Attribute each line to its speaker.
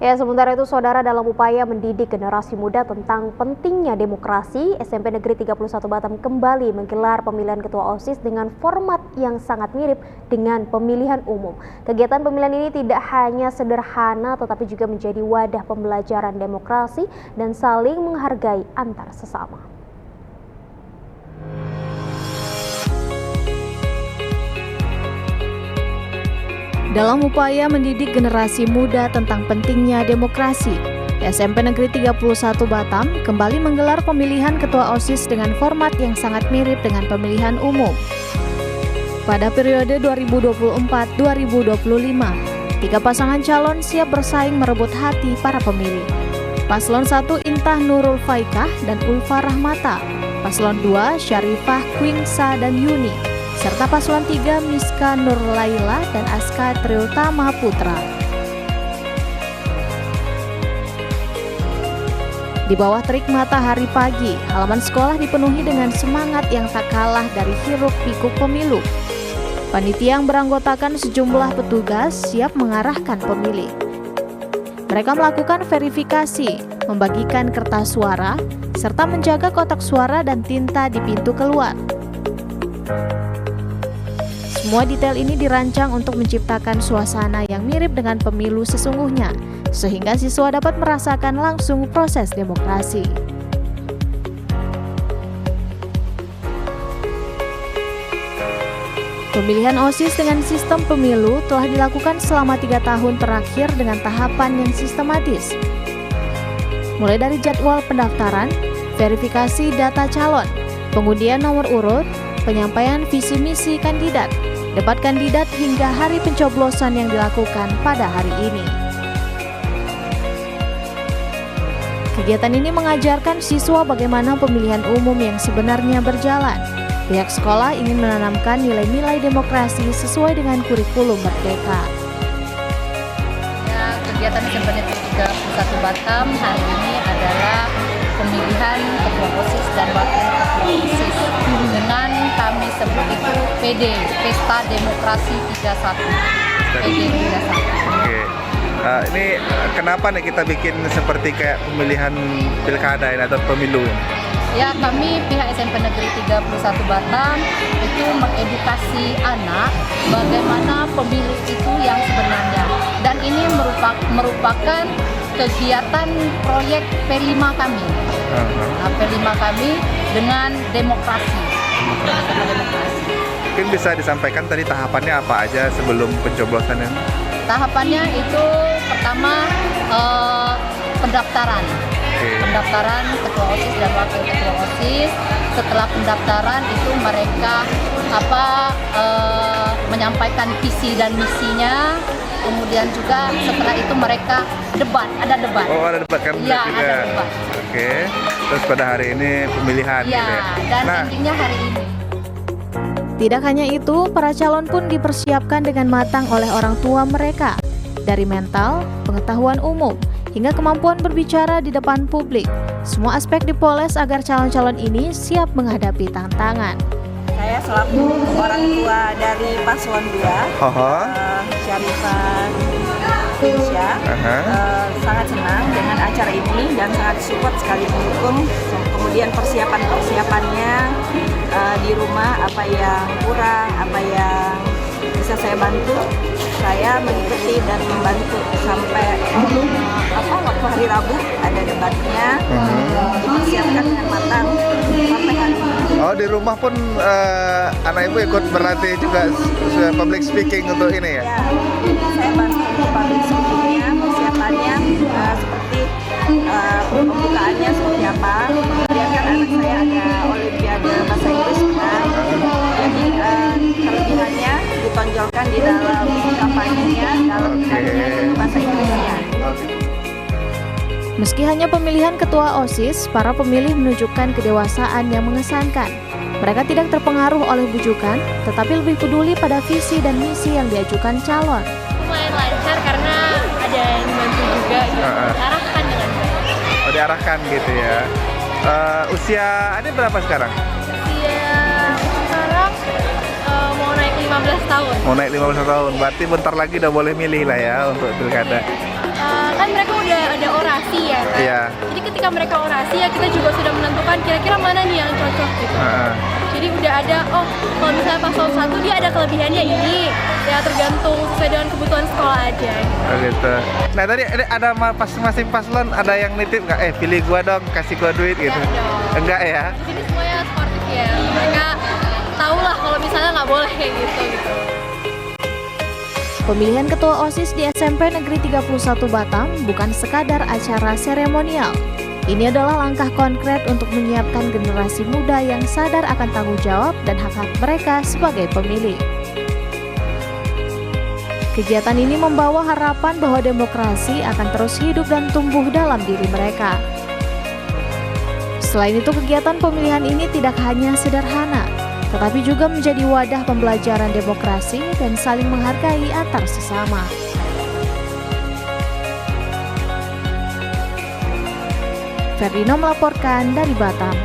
Speaker 1: Ya, sementara itu saudara, dalam upaya mendidik generasi muda tentang pentingnya demokrasi, SMP Negeri 31 Batam kembali menggelar pemilihan ketua OSIS dengan format yang sangat mirip dengan pemilihan umum. Kegiatan pemilihan ini tidak hanya sederhana tetapi juga menjadi wadah pembelajaran demokrasi dan saling menghargai antar sesama.
Speaker 2: Dalam upaya mendidik generasi muda tentang pentingnya demokrasi, SMP Negeri 31 Batam kembali menggelar pemilihan ketua OSIS dengan format yang sangat mirip dengan pemilihan umum. Pada periode 2024-2025, 3 pasangan calon siap bersaing merebut hati para pemilih. Paslon 1 Intah Nurul Faikah dan Ulfa Rahmata, Paslon 2 Syarifah Kwingsa dan Yuni, serta Paslon 3 Miska Nur Laila dan Aska Triutama Putra. Di bawah terik matahari pagi, halaman sekolah dipenuhi dengan semangat yang tak kalah dari hiruk-pikuk pemilu. Panitia yang beranggotakan sejumlah petugas siap mengarahkan pemilih. Mereka melakukan verifikasi, membagikan kertas suara, serta menjaga kotak suara dan tinta di pintu keluar. Semua detail ini dirancang untuk menciptakan suasana yang mirip dengan pemilu sesungguhnya, sehingga siswa dapat merasakan langsung proses demokrasi. Pemilihan OSIS dengan sistem pemilu telah dilakukan selama 3 tahun terakhir dengan tahapan yang sistematis. Mulai dari jadwal pendaftaran, verifikasi data calon, pengundian nomor urut, penyampaian visi misi kandidat, debat kandidat hingga hari pencoblosan yang dilakukan pada hari ini. Kegiatan ini mengajarkan siswa bagaimana pemilihan umum yang sebenarnya berjalan. Pihak sekolah ingin menanamkan nilai-nilai demokrasi sesuai dengan kurikulum merdeka.
Speaker 3: Ya, kegiatan SMP Negeri 31 Batam hari ini adalah pemilihan ketua OSIS dan wakil ketua OSIS dengan kami sebut itu PD, Pesta Demokrasi 31. PD 31.
Speaker 4: Oke. Ini kenapa nih kita bikin seperti kayak pemilihan pilkada ini atau pemilu ini?
Speaker 3: Ya, kami pihak SMP Negeri 31 Batam itu mengedukasi anak bagaimana pemilu itu yang sebenarnya. Dan ini merupakan kegiatan proyek P5 kami. P5 kami dengan demokrasi.
Speaker 4: Mungkin bisa disampaikan tadi tahapannya apa aja sebelum pencoblosan ini?
Speaker 3: Tahapannya itu pertama pendaftaran. Pendaftaran ketua OSIS dan wakil ketua OSIS. Setelah pendaftaran itu mereka menyampaikan visi dan misinya. Kemudian juga setelah itu mereka ada debat. Oh, ada debat kan?
Speaker 4: Ya, juga. Ada debat. Oke. Terus pada hari ini pemilihan.
Speaker 3: Ya, gitu ya. Dan endingnya hari ini.
Speaker 2: Tidak hanya itu, para calon pun dipersiapkan dengan matang oleh orang tua mereka. Dari mental, pengetahuan umum, hingga kemampuan berbicara di depan publik. Semua aspek dipoles agar calon-calon ini siap menghadapi tantangan.
Speaker 5: Saya selaku orang tua dari Paslon 2, Syarifah Kwingsa, sangat senang dengan acara ini dan sangat support sekali mendukung. Kemudian persiapannya di rumah, apa yang kurang, apa yang bisa saya bantu, saya mengikuti dan membantu sampai waktu hari Rabu ada debatnya, dipersiapkan dengan matang sampai hari ini.
Speaker 4: Oh, di rumah pun anak ibu ikut berlatih juga public speaking untuk ini ya?
Speaker 5: Ya, saya bantu untuk public speakingnya, persiapannya seperti pembukaannya seperti apa. Kemudian kan anak saya ada Olimpiade Bahasa Inggris kan, jadi kelebihannya ditonjolkan di dalam kampanyenya, dalam bahasa Inggrisnya.
Speaker 2: Meski hanya pemilihan ketua OSIS, para pemilih menunjukkan kedewasaan yang mengesankan. Mereka tidak terpengaruh oleh bujukan, tetapi lebih peduli pada visi dan misi yang diajukan calon.
Speaker 6: Lumayan lancar karena ada yang membantu juga, diarahkan dengan baik.
Speaker 4: Oh, diarahkan gitu ya. Usia adik berapa sekarang?
Speaker 6: Usia sekarang mau naik 15 tahun.
Speaker 4: Mau naik 15 tahun, berarti bentar lagi udah boleh milih lah ya untuk pilkada.
Speaker 6: Kan mereka udah ada orasi ya kan?
Speaker 4: Iya.
Speaker 6: Jadi ketika mereka orasi ya kita juga sudah menentukan kira-kira mana nih yang cocok gitu. Jadi udah ada, oh kalau misalnya paslon 1 dia ada kelebihannya ini, ya tergantung sesuai dengan kebutuhan sekolah aja.
Speaker 4: Oh gitu. Nah tadi ada masing paslon ada yang nitip nggak? Pilih gua dong, kasih gua duit gitu. Enggak ya?
Speaker 6: Di sini semuanya sportif ya. Mereka tahu lah kalau misalnya nggak boleh kayak gitu.
Speaker 2: Pemilihan ketua OSIS di SMP Negeri 31 Batam bukan sekadar acara seremonial. Ini adalah langkah konkret untuk menyiapkan generasi muda yang sadar akan tanggung jawab dan hak-hak mereka sebagai pemilih. Kegiatan ini membawa harapan bahwa demokrasi akan terus hidup dan tumbuh dalam diri mereka. Selain itu, kegiatan pemilihan ini tidak hanya sederhana, tetapi juga menjadi wadah pembelajaran demokrasi dan saling menghargai antar sesama. Ferdino melaporkan dari Batam.